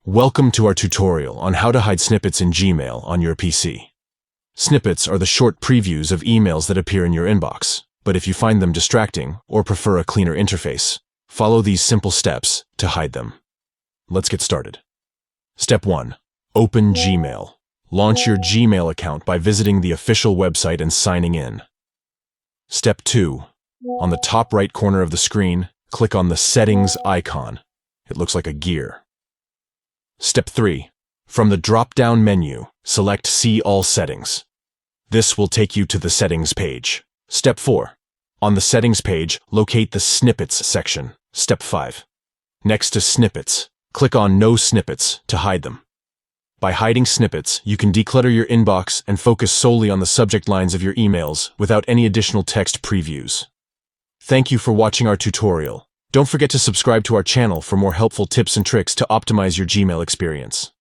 Welcome to our tutorial on how to hide snippets in Gmail on your PC. Snippets are the short previews of emails that appear in your inbox, but if you find them distracting or prefer a cleaner interface, follow these simple steps to hide them. Let's get started. Step 1. Open Gmail. Launch your Gmail account by visiting the official website and signing in. Step 2. On the top right corner of the screen, click on the Settings icon. It looks like a gear. Step 3. From the drop-down menu, select See All Settings. This will take you to the Settings page. Step 4. On the Settings page, locate the Snippets section. Step 5. Next to Snippets, click on No Snippets to hide them. By hiding snippets, you can declutter your inbox and focus solely on the subject lines of your emails without any additional text previews. Thank you for watching our tutorial. Don't forget to subscribe to our channel for more helpful tips and tricks to optimize your Gmail experience.